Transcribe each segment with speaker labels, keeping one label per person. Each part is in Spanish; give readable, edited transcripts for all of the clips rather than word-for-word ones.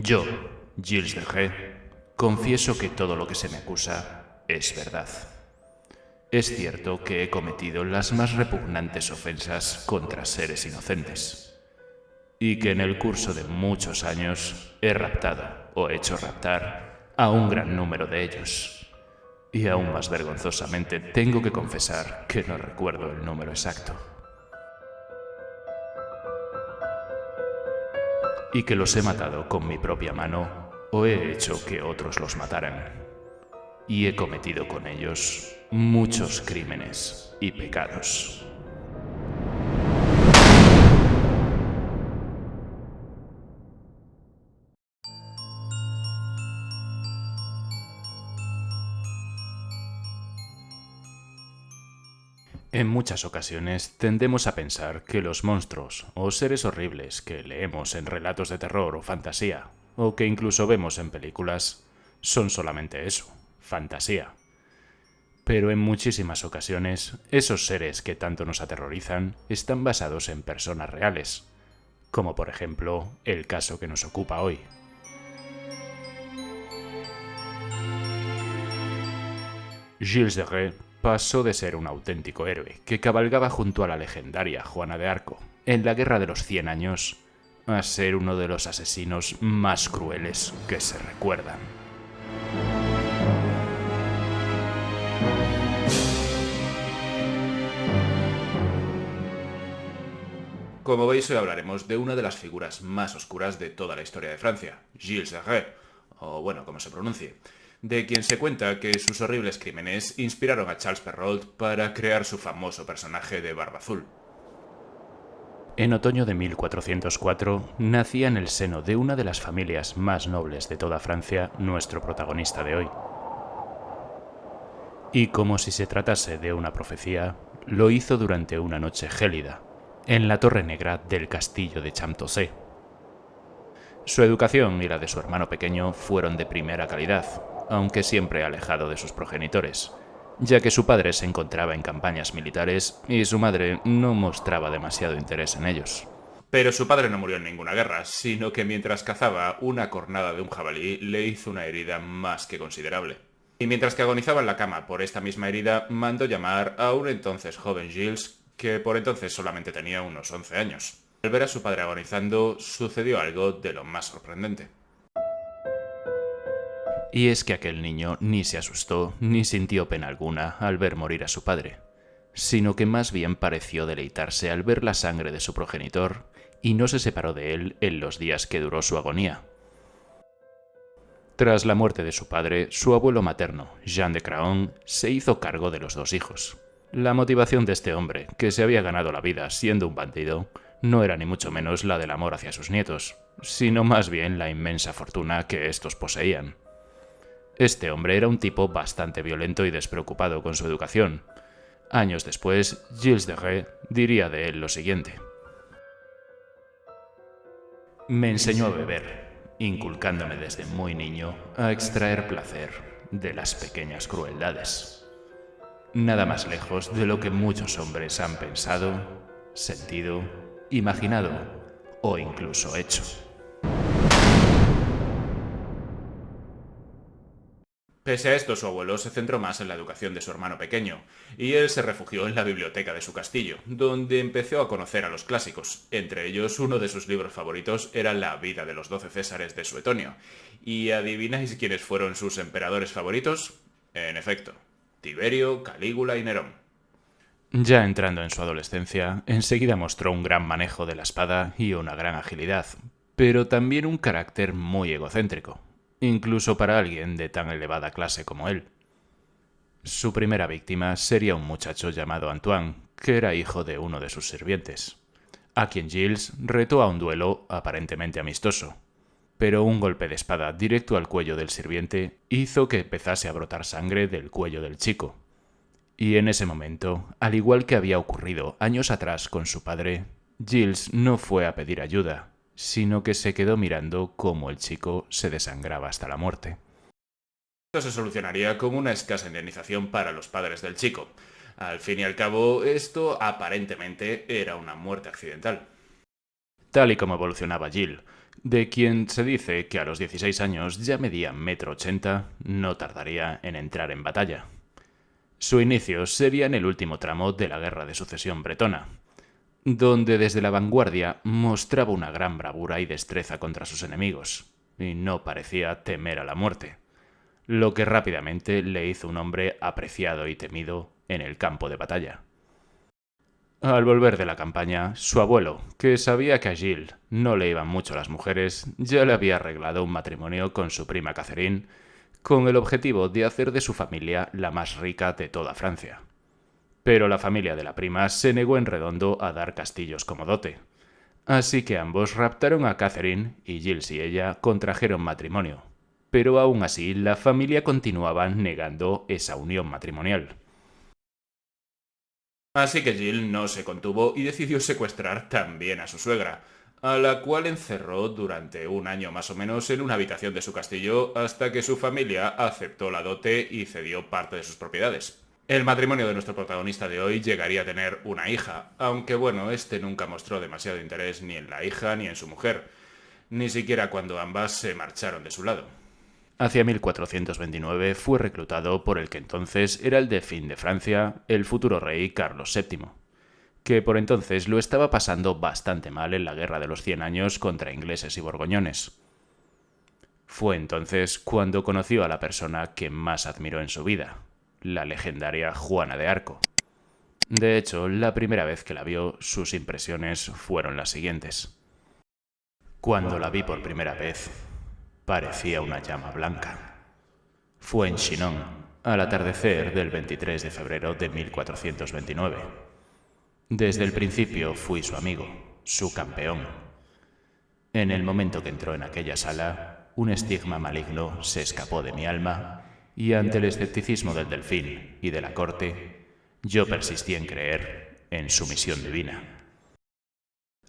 Speaker 1: Yo, Gilles de G, confieso que todo lo que se me acusa es verdad. Es cierto que he cometido las más repugnantes ofensas contra seres inocentes, y que en el curso de muchos años he raptado o hecho raptar a un gran número de ellos. Y aún más vergonzosamente tengo que confesar que no recuerdo el número exacto. Y que los he matado con mi propia mano o he hecho que otros los mataran. Y he cometido con ellos muchos crímenes y pecados. En muchas ocasiones tendemos a pensar que los monstruos o seres horribles que leemos en relatos de terror o fantasía, o que incluso vemos en películas, son solamente eso, fantasía. Pero en muchísimas ocasiones, esos seres que tanto nos aterrorizan están basados en personas reales, como por ejemplo el caso que nos ocupa hoy. Gilles de Retz pasó de ser un auténtico héroe que cabalgaba junto a la legendaria Juana de Arco en la Guerra de los 100 años a ser uno de los asesinos más crueles que se recuerdan. Como veis, hoy hablaremos de una de las figuras más oscuras de toda la historia de Francia, Gilles de Retz, o bueno, como se pronuncie, de quien se cuenta que sus horribles crímenes inspiraron a Charles Perrault para crear su famoso personaje de Barba Azul. En otoño de 1404 nacía en el seno de una de las familias más nobles de toda Francia nuestro protagonista de hoy. Y como si se tratase de una profecía, lo hizo durante una noche gélida, en la Torre Negra del castillo de Champtocé. Su educación y la de su hermano pequeño fueron de primera calidad, aunque siempre alejado de sus progenitores, ya que su padre se encontraba en campañas militares y su madre no mostraba demasiado interés en ellos. Pero su padre no murió en ninguna guerra, sino que mientras cazaba una cornada de un jabalí le hizo una herida más que considerable. Y mientras que agonizaba en la cama por esta misma herida, mandó llamar a un entonces joven Gilles, que por entonces solamente tenía unos 11 años. Al ver a su padre agonizando, sucedió algo de lo más sorprendente. Y es que aquel niño ni se asustó ni sintió pena alguna al ver morir a su padre, sino que más bien pareció deleitarse al ver la sangre de su progenitor y no se separó de él en los días que duró su agonía. Tras la muerte de su padre, su abuelo materno, Jean de Craon, se hizo cargo de los dos hijos. La motivación de este hombre, que se había ganado la vida siendo un bandido, no era ni mucho menos la del amor hacia sus nietos, sino más bien la inmensa fortuna que estos poseían. Este hombre era un tipo bastante violento y despreocupado con su educación. Años después, Gilles de Retz diría de él lo siguiente: me enseñó a beber, inculcándome desde muy niño a extraer placer de las pequeñas crueldades. Nada más lejos de lo que muchos hombres han pensado, sentido, imaginado o incluso hecho. Pese a esto, su abuelo se centró más en la educación de su hermano pequeño, y él se refugió en la biblioteca de su castillo, donde empezó a conocer a los clásicos. Entre ellos, uno de sus libros favoritos era La vida de los 12 Césares de Suetonio. ¿Y adivináis quiénes fueron sus emperadores favoritos? En efecto, Tiberio, Calígula y Nerón. Ya entrando en su adolescencia, enseguida mostró un gran manejo de la espada y una gran agilidad, pero también un carácter muy egocéntrico, incluso para alguien de tan elevada clase como él. Su primera víctima sería un muchacho llamado Antoine, que era hijo de uno de sus sirvientes, a quien Gilles retó a un duelo aparentemente amistoso. Pero un golpe de espada directo al cuello del sirviente hizo que empezase a brotar sangre del cuello del chico. Y en ese momento, al igual que había ocurrido años atrás con su padre, Gilles no fue a pedir ayuda, sino que se quedó mirando cómo el chico se desangraba hasta la muerte. Esto se solucionaría con una escasa indemnización para los padres del chico. Al fin y al cabo, esto aparentemente era una muerte accidental. Tal y como evolucionaba Gilles, de quien se dice que a los 16 años ya medía 1,80 m, no tardaría en entrar en batalla. Su inicio sería en el último tramo de la Guerra de Sucesión Bretona, donde desde la vanguardia mostraba una gran bravura y destreza contra sus enemigos, y no parecía temer a la muerte, lo que rápidamente le hizo un hombre apreciado y temido en el campo de batalla. Al volver de la campaña, su abuelo, que sabía que a Gilles no le iban mucho las mujeres, ya le había arreglado un matrimonio con su prima Catherine, con el objetivo de hacer de su familia la más rica de toda Francia. Pero la familia de la prima se negó en redondo a dar castillos como dote. Así que ambos raptaron a Catherine y Gilles y ella contrajeron matrimonio. Pero aún así la familia continuaba negando esa unión matrimonial. Así que Gilles no se contuvo y decidió secuestrar también a su suegra, a la cual encerró durante un año más o menos en una habitación de su castillo hasta que su familia aceptó la dote y cedió parte de sus propiedades. El matrimonio de nuestro protagonista de hoy llegaría a tener una hija, aunque bueno, este nunca mostró demasiado interés ni en la hija ni en su mujer, ni siquiera cuando ambas se marcharon de su lado. Hacia 1429 fue reclutado por el que entonces era el delfín de Francia, el futuro rey Carlos VII, que por entonces lo estaba pasando bastante mal en la Guerra de los 100 años contra ingleses y borgoñones. Fue entonces cuando conoció a la persona que más admiró en su vida, la legendaria Juana de Arco. De hecho, la primera vez que la vio, sus impresiones fueron las siguientes. Cuando la vi por primera vez, parecía una llama blanca. Fue en Chinon, al atardecer del 23 de febrero de 1429. Desde el principio fui su amigo, su campeón. En el momento que entró en aquella sala, un estigma maligno se escapó de mi alma y ante el escepticismo del delfín y de la corte, yo persistí en creer en su misión divina.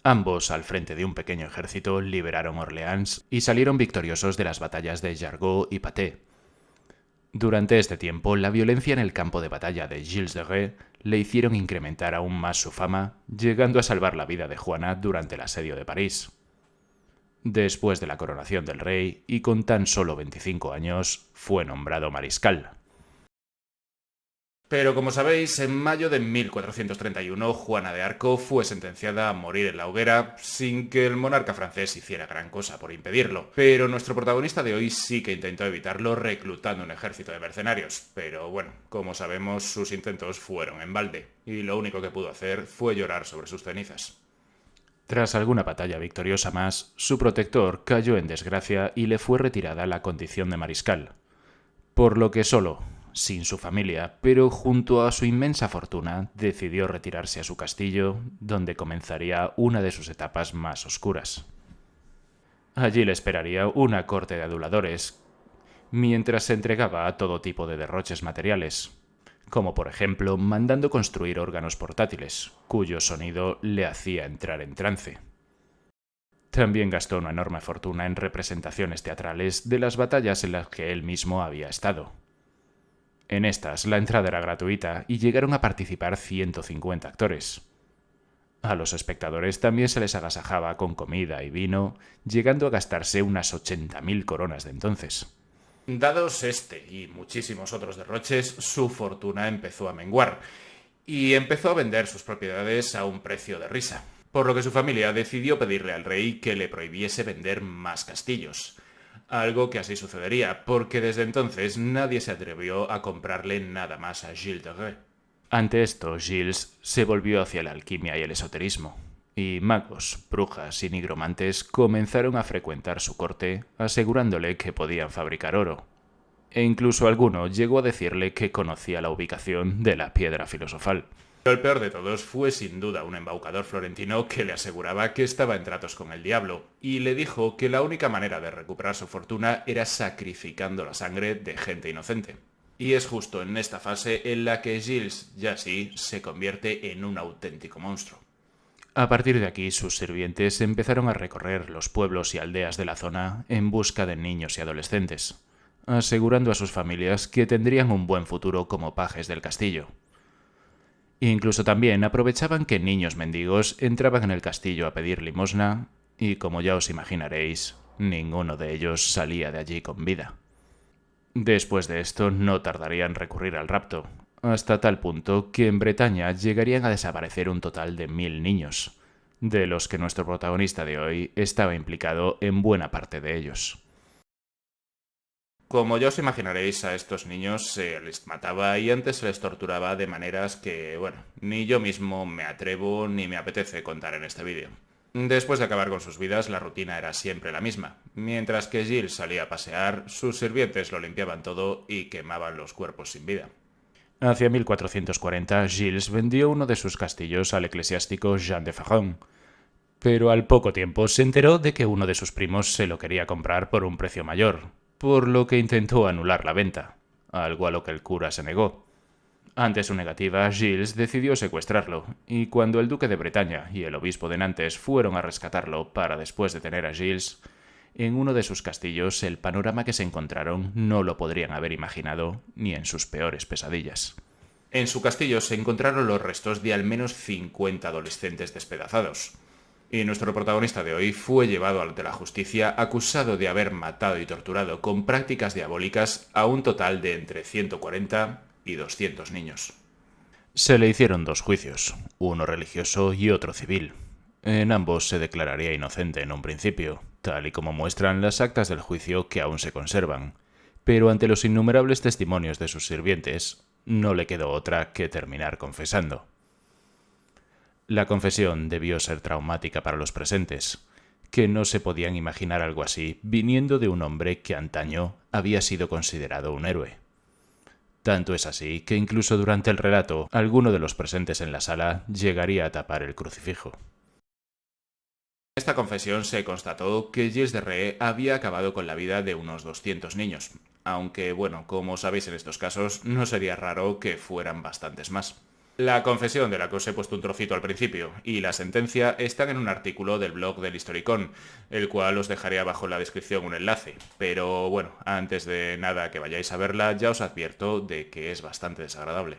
Speaker 1: Ambos, al frente de un pequeño ejército, liberaron Orleans y salieron victoriosos de las batallas de Jargeau y Patay. Durante este tiempo, la violencia en el campo de batalla de Gilles de Rais le hicieron incrementar aún más su fama, llegando a salvar la vida de Juana durante el asedio de París. Después de la coronación del rey, y con tan solo 25 años, fue nombrado mariscal. Pero como sabéis, en mayo de 1431, Juana de Arco fue sentenciada a morir en la hoguera sin que el monarca francés hiciera gran cosa por impedirlo. Pero nuestro protagonista de hoy sí que intentó evitarlo reclutando un ejército de mercenarios. Pero bueno, como sabemos, sus intentos fueron en balde, y lo único que pudo hacer fue llorar sobre sus cenizas. Tras alguna batalla victoriosa más, su protector cayó en desgracia y le fue retirada la condición de mariscal. Por lo que solo, sin su familia, pero junto a su inmensa fortuna, decidió retirarse a su castillo, donde comenzaría una de sus etapas más oscuras. Allí le esperaría una corte de aduladores, mientras se entregaba a todo tipo de derroches materiales, como por ejemplo mandando construir órganos portátiles, cuyo sonido le hacía entrar en trance. También gastó una enorme fortuna en representaciones teatrales de las batallas en las que él mismo había estado. En estas, la entrada era gratuita y llegaron a participar 150 actores. A los espectadores también se les agasajaba con comida y vino, llegando a gastarse unas 80.000 coronas de entonces. Dados este y muchísimos otros derroches, su fortuna empezó a menguar y empezó a vender sus propiedades a un precio de risa, por lo que su familia decidió pedirle al rey que le prohibiese vender más castillos. Algo que así sucedería, porque desde entonces nadie se atrevió a comprarle nada más a Gilles de Rais. Ante esto, Gilles se volvió hacia la alquimia y el esoterismo, y magos, brujas y nigromantes comenzaron a frecuentar su corte, asegurándole que podían fabricar oro. E incluso alguno llegó a decirle que conocía la ubicación de la piedra filosofal. Pero el peor de todos fue sin duda un embaucador florentino que le aseguraba que estaba en tratos con el diablo y le dijo que la única manera de recuperar su fortuna era sacrificando la sangre de gente inocente. Y es justo en esta fase en la que Gilles, ya sí, se convierte en un auténtico monstruo. A partir de aquí, sus sirvientes empezaron a recorrer los pueblos y aldeas de la zona en busca de niños y adolescentes, asegurando a sus familias que tendrían un buen futuro como pajes del castillo. Incluso también aprovechaban que niños mendigos entraban en el castillo a pedir limosna Y como ya os imaginaréis, ninguno de ellos salía de allí con vida. Después de esto no tardaría en recurrir al rapto, hasta tal punto que en Bretaña llegarían a desaparecer un total de 1000 niños, de los que nuestro protagonista de hoy estaba implicado en buena parte de ellos. Como ya os imaginaréis, a estos niños se les mataba y antes se les torturaba de maneras que, bueno, ni yo mismo me atrevo ni me apetece contar en este vídeo. Después de acabar con sus vidas, la rutina era siempre la misma. Mientras que Gilles salía a pasear, sus sirvientes lo limpiaban todo y quemaban los cuerpos sin vida. Hacia 1440, Gilles vendió uno de sus castillos al eclesiástico Jean de Faron, pero al poco tiempo se enteró de que uno de sus primos se lo quería comprar por un precio mayor, por lo que intentó anular la venta, algo a lo que el cura se negó. Ante su negativa, Gilles decidió secuestrarlo, y cuando el duque de Bretaña y el obispo de Nantes fueron a rescatarlo para después detener a Gilles, en uno de sus castillos el panorama que se encontraron no lo podrían haber imaginado ni en sus peores pesadillas. En su castillo se encontraron los restos de al menos 50 adolescentes despedazados. Y nuestro protagonista de hoy fue llevado ante la justicia acusado de haber matado y torturado con prácticas diabólicas a un total de entre 140 y 200 niños. Se le hicieron 2 juicios, uno religioso y otro civil. En ambos se declararía inocente en un principio, tal y como muestran las actas del juicio que aún se conservan, pero ante los innumerables testimonios de sus sirvientes, no le quedó otra que terminar confesando. La confesión debió ser traumática para los presentes, que no se podían imaginar algo así viniendo de un hombre que antaño había sido considerado un héroe. Tanto es así que incluso durante el relato, alguno de los presentes en la sala llegaría a tapar el crucifijo. En esta confesión se constató que Gilles de Retz había acabado con la vida de unos 200 niños, aunque, bueno, como sabéis en estos casos, no sería raro que fueran bastantes más. La confesión de la que os he puesto un trocito al principio y la sentencia están en un artículo del blog del Historicón, el cual os dejaré abajo en la descripción un enlace. Pero bueno, antes de nada que vayáis a verla, ya os advierto de que es bastante desagradable.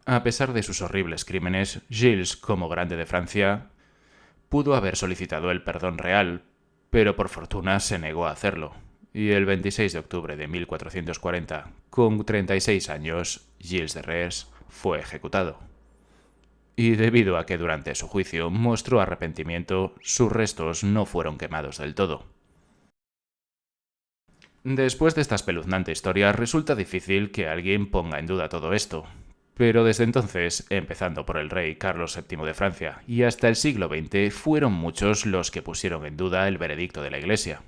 Speaker 1: A pesar de sus horribles crímenes, Gilles, como grande de Francia, pudo haber solicitado el perdón real, pero por fortuna se negó a hacerlo. Y el 26 de octubre de 1440, con 36 años, Gilles de Retz fue ejecutado. Y debido a que durante su juicio mostró arrepentimiento, sus restos no fueron quemados del todo. Después de esta espeluznante historia, resulta difícil que alguien ponga en duda todo esto. Pero desde entonces, empezando por el rey Carlos VII de Francia y hasta el siglo XX, fueron muchos los que pusieron en duda el veredicto de la Iglesia.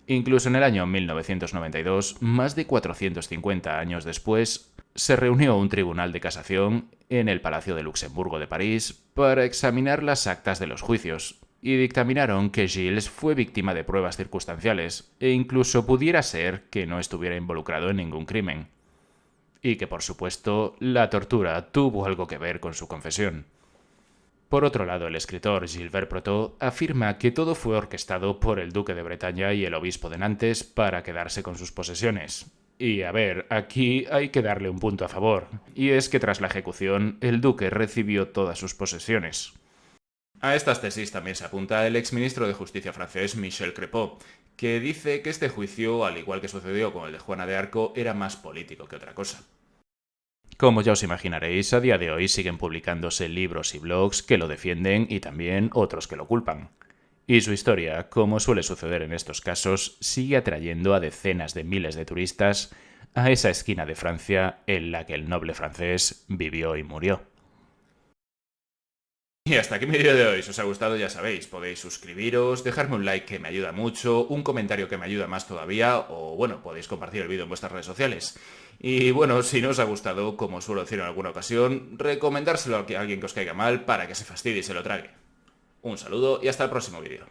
Speaker 1: Incluso en el año 1992, más de 450 años después, se reunió un tribunal de casación en el Palacio de Luxemburgo de París para examinar las actas de los juicios, y dictaminaron que Gilles fue víctima de pruebas circunstanciales e incluso pudiera ser que no estuviera involucrado en ningún crimen. Y que, por supuesto, la tortura tuvo algo que ver con su confesión. Por otro lado, el escritor Gilbert Protot afirma que todo fue orquestado por el duque de Bretaña y el obispo de Nantes para quedarse con sus posesiones. Y a ver, aquí hay que darle un punto a favor, y es que tras la ejecución, el duque recibió todas sus posesiones. A estas tesis también se apunta el exministro de Justicia francés Michel Crepot, que dice que este juicio, al igual que sucedió con el de Juana de Arco, era más político que otra cosa. Como ya os imaginaréis, a día de hoy siguen publicándose libros y blogs que lo defienden y también otros que lo culpan. Y su historia, como suele suceder en estos casos, sigue atrayendo a decenas de miles de turistas a esa esquina de Francia en la que el noble francés vivió y murió. Y hasta aquí mi vídeo de hoy. Si os ha gustado, ya sabéis, podéis suscribiros, dejarme un like que me ayuda mucho, un comentario que me ayuda más todavía, o bueno, podéis compartir el vídeo en vuestras redes sociales. Y bueno, si no os ha gustado, como suelo decir en alguna ocasión, recomendárselo a alguien que os caiga mal para que se fastidie y se lo trague. Un saludo y hasta el próximo vídeo.